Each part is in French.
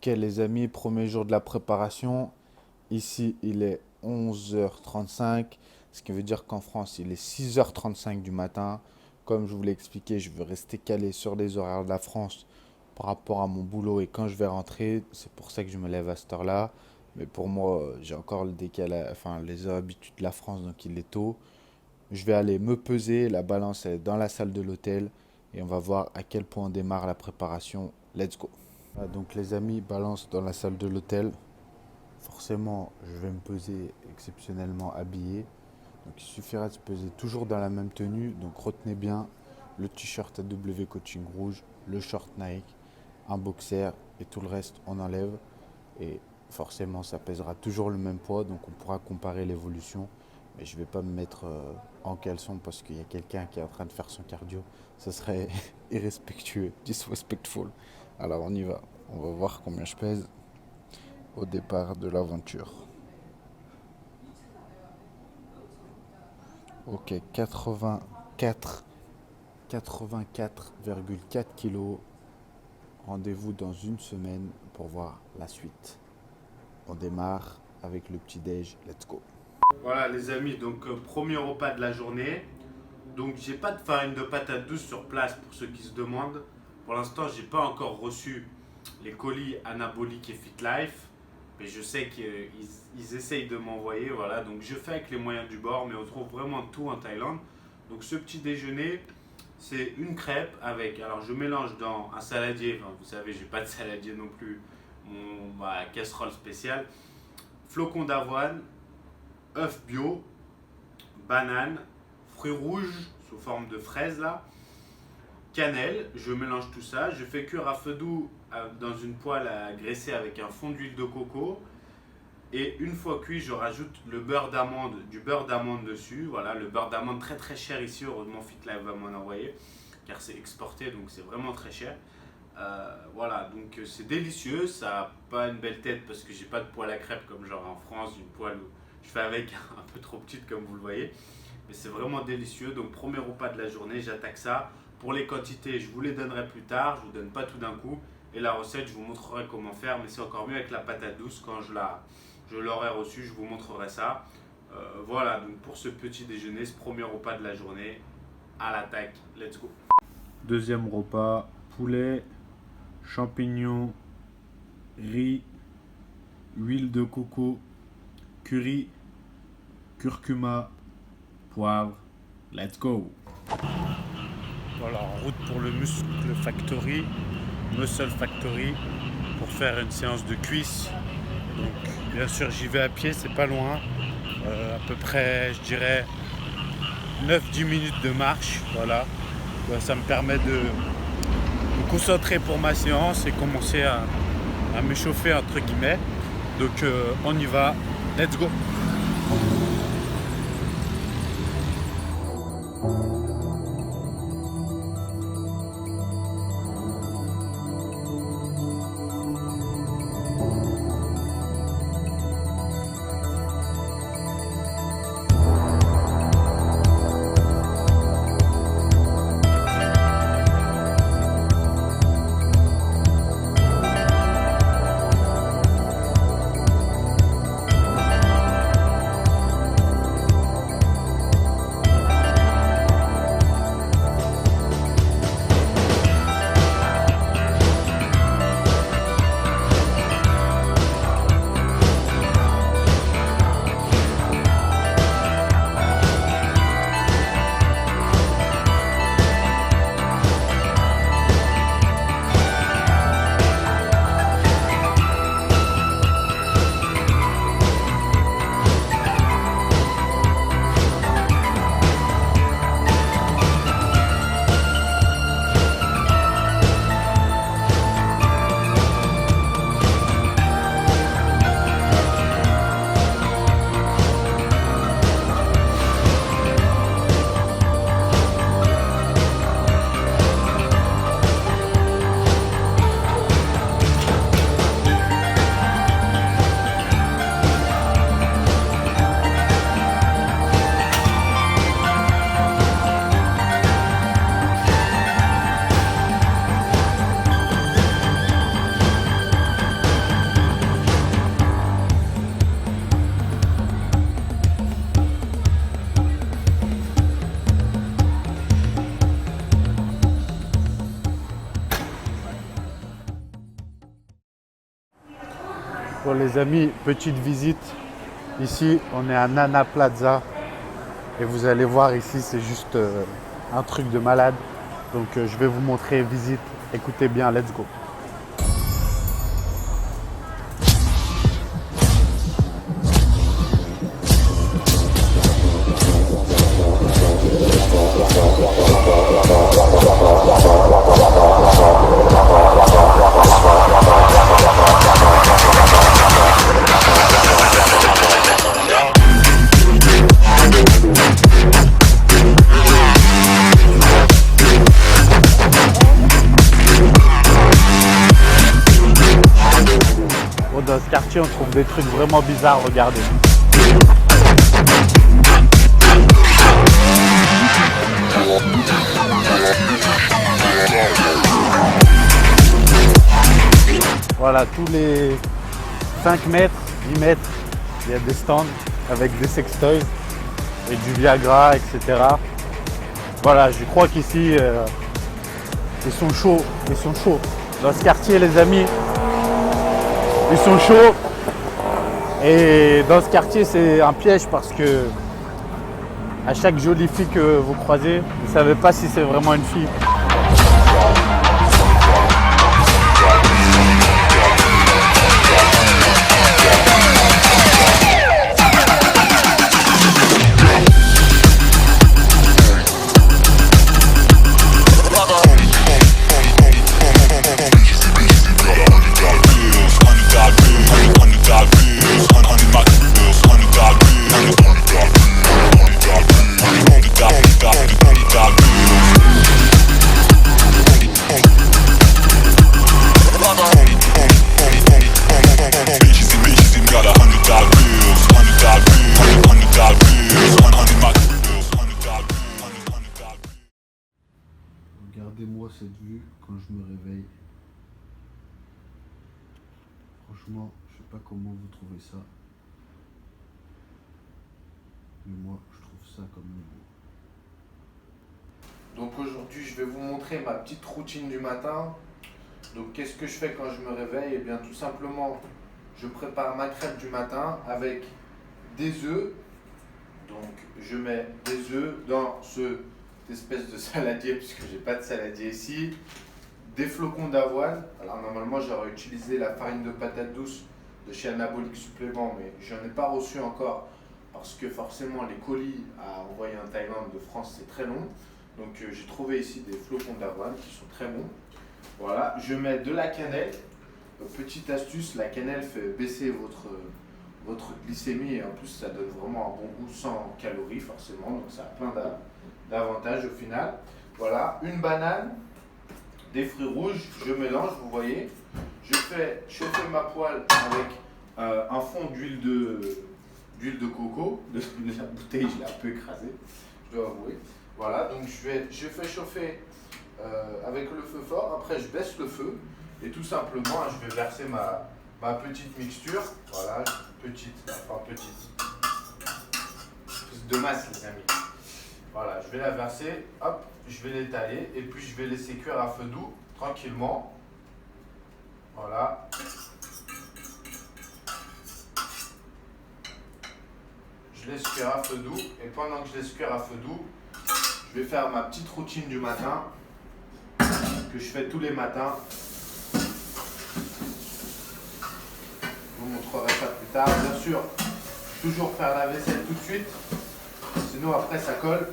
Ok les amis, premier jour de la préparation. Ici il est 11h35, ce qui veut dire qu'en France il est 6h35 du matin. Comme je vous l'ai expliqué, je veux rester calé sur les horaires de la France par rapport à mon boulot et quand je vais rentrer. C'est pour ça que je me lève à cette heure-là. Mais pour moi, j'ai encore le décalage, enfin les habitudes de la France, donc il est tôt. Je vais aller me peser, la balance est dans la salle de l'hôtel et on va voir à quel point on démarre la préparation. Let's go. Ah, donc les amis, balance dans la salle de l'hôtel. Forcément, je vais me peser exceptionnellement habillé. Donc il suffira de se peser toujours dans la même tenue. Donc retenez bien le t-shirt AW Coaching rouge, le short Nike, un boxer et tout le reste on enlève. Et forcément ça pèsera toujours le même poids. Donc on pourra comparer l'évolution. Mais je ne vais pas me mettre en caleçon parce qu'il y a quelqu'un qui est en train de faire son cardio. Ça serait irrespectueux, disrespectful. Alors on y va. On va voir combien je pèse au départ de l'aventure. Ok, 84,4 kilos. Rendez-vous dans une semaine pour voir la suite. On démarre avec le petit déj. Let's go. Voilà les amis, donc premier repas de la journée. Donc j'ai pas de farine de patate douce sur place pour ceux qui se demandent. Pour l'instant, j'ai pas encore reçu les colis anaboliques et Fit Life. Mais je sais qu'ils essayent de m'envoyer. Voilà, donc je fais avec les moyens du bord, mais on trouve vraiment tout en Thaïlande. Donc ce petit déjeuner, c'est une crêpe avec. Alors je mélange dans un saladier. Enfin, vous savez, j'ai pas de saladier non plus. Ma casserole spéciale. Flocons d'avoine, œufs bio, banane, fruits rouges sous forme de fraises là, cannelle, je mélange tout ça, je fais cuire à feu doux dans une poêle à graisser avec un fond d'huile de coco et une fois cuit je rajoute le beurre d'amande, du beurre d'amande dessus, voilà le beurre d'amande très très cher ici, heureusement FitLife va m'en envoyer car c'est exporté donc c'est vraiment très cher. Voilà donc c'est délicieux, ça n'a pas une belle tête parce que j'ai pas de poêle à crêpes comme genre en France, une poêle où je fais avec un peu trop petite comme vous le voyez. Mais c'est vraiment délicieux. Donc premier repas de la journée, j'attaque ça. Pour les quantités, je vous les donnerai plus tard. Je ne vous donne pas tout d'un coup. Et la recette, je vous montrerai comment faire. Mais c'est encore mieux avec la patate douce. Quand je l'aurai reçue, je vous montrerai ça. Voilà, donc pour ce petit déjeuner, ce premier repas de la journée, à l'attaque. Let's go. Deuxième repas, poulet, champignons, riz, huile de coco, curry, curcuma, poivre, let's go. Voilà, en route pour le Muscle Factory, pour faire une séance de cuisse. Donc, bien sûr, j'y vais à pied, c'est pas loin. À peu près, je dirais, 9-10 minutes de marche. Voilà. Ça me permet de me concentrer pour ma séance et commencer à m'échauffer, entre guillemets. Donc, on y va, let's go. les amis, petite visite. Ici, on est à Nana Plaza. Et vous allez voir ici, c'est juste un truc de malade. Donc je vais vous montrer visite. Écoutez bien, let's go. Dans ce quartier, on trouve des trucs vraiment bizarres, regardez. Voilà, tous les 5 mètres, 10 mètres, il y a des stands avec des sextoys et du Viagra, etc. Voilà, je crois qu'ici, ils sont chauds, Dans ce quartier, les amis, ils sont chauds. Et dans ce quartier, c'est un piège parce que à chaque jolie fille que vous croisez, vous ne savez pas si c'est vraiment une fille. Regardez-moi cette vue quand je me réveille. Franchement, je sais pas comment vous trouvez ça. Mais moi, je trouve ça comme nouveau. Donc aujourd'hui, je vais vous montrer ma petite routine du matin. Donc qu'est-ce que je fais quand je me réveille? Eh bien tout simplement, je prépare ma crêpe du matin avec des œufs. Donc je mets des œufs dans cette espèce de saladier, puisque j'ai pas de saladier ici. Des flocons d'avoine. Alors normalement j'aurais utilisé la farine de patate douce de chez Anabolique Supplément, mais j'en ai pas reçu encore parce que forcément les colis à envoyer en Thaïlande de France c'est très long. Donc j'ai trouvé ici des flocons d'avoine qui sont très bons. Voilà, je mets de la cannelle. Petite astuce, la cannelle fait baisser votre glycémie et en plus ça donne vraiment un bon goût sans calories forcément, donc ça a plein d'avantages au final. Voilà, une banane, des fruits rouges, je mélange, vous voyez. Je fais chauffer ma poêle avec un fond d'huile de coco. La bouteille, je l'ai un peu écrasée, je dois avouer. Voilà, donc je fais chauffer avec le feu fort, après je baisse le feu et tout simplement je vais verser ma petite mixture. Voilà, petite de masse les amis. Voilà, je vais la verser, hop, je vais l'étaler et puis je vais laisser cuire à feu doux tranquillement. Voilà. Je laisse cuire à feu doux et pendant que je laisse cuire à feu doux, je vais faire ma petite routine du matin que je fais tous les matins. Je vous montrerai ça plus tard. Bien sûr, toujours faire la vaisselle tout de suite, sinon après ça colle.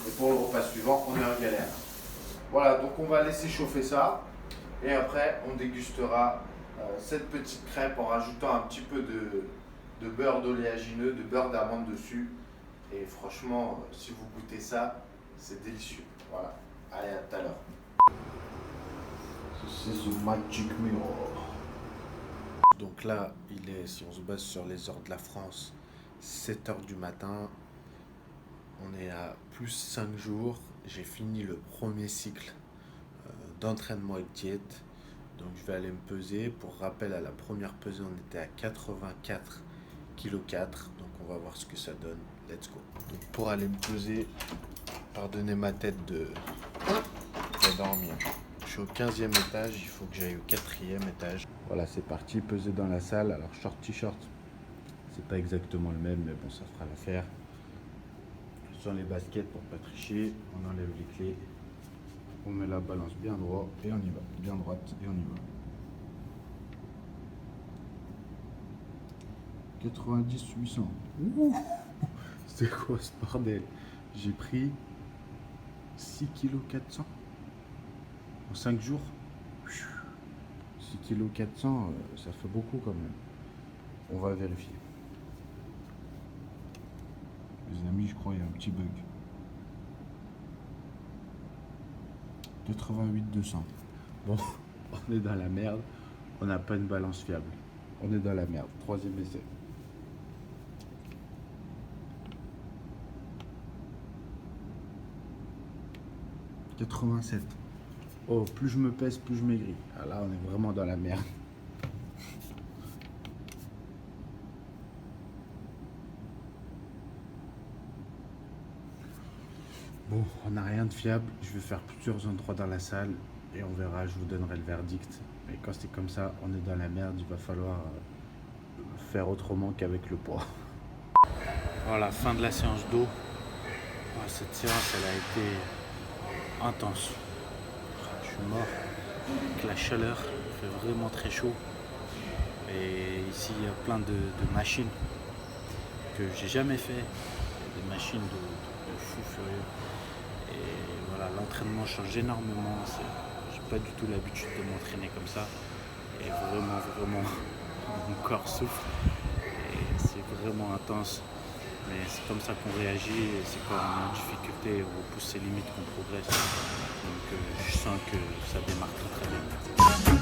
Et pour le repas suivant, on est en galère. Voilà, donc on va laisser chauffer ça. Et après, on dégustera cette petite crêpe en rajoutant un petit peu de beurre d'oléagineux, de beurre d'amande dessus. Et franchement, si vous goûtez ça, c'est délicieux. Voilà. Allez, à tout à l'heure. C'est ce Magic Mirror. Donc là, il est, si on se base sur les heures de la France, 7h du matin. On est à plus 5 jours. J'ai fini le premier cycle d'entraînement et de diète. Donc je vais aller me peser. Pour rappel, à la première pesée, on était à 84,4 kg. Donc on va voir ce que ça donne. Let's go. Donc pour aller me peser, pardonnez ma tête de dormir. je suis au 15e étage, il faut que j'aille au 4e étage. Voilà, c'est parti, peser dans la salle. Alors, short t-shirt, c'est pas exactement le même, mais bon, ça fera l'affaire. Ce sont les baskets pour pas tricher. On enlève les clés, on met la balance bien droit et on y va. Bien droite et on y va. 90 800. Ouh, c'est quoi ce bordel? J'ai pris 6 kg 400 en 5 jours. 6 kg 400, ça fait beaucoup quand même. On va vérifier. Les amis, je crois qu'il y a un petit bug. 88 200. Bon, on est dans la merde. On n'a pas une balance fiable. On est dans la merde. 3e essai. « 87. Oh, plus je me pèse, plus je maigris. Ah là, on est vraiment dans la merde. Bon, on n'a rien de fiable. Je vais faire plusieurs endroits dans la salle et on verra, je vous donnerai le verdict. Mais quand c'est comme ça, on est dans la merde, il va falloir faire autrement qu'avec le poids. Voilà, fin de la séance d'eau. Cette séance, elle a été intense. Je suis mort. Avec la chaleur, il fait vraiment très chaud. Et ici, il y a plein de machines que j'ai jamais fait. Des machines de fou furieux. Et voilà, l'entraînement change énormément. J'ai pas du tout l'habitude de m'entraîner comme ça. Et vraiment, mon corps souffre. Et c'est vraiment intense. Mais c'est comme ça qu'on réagit. Et c'est quand on est en difficulté, on repousse ses limites qu'on progresse. Donc je sens que ça démarre très bien.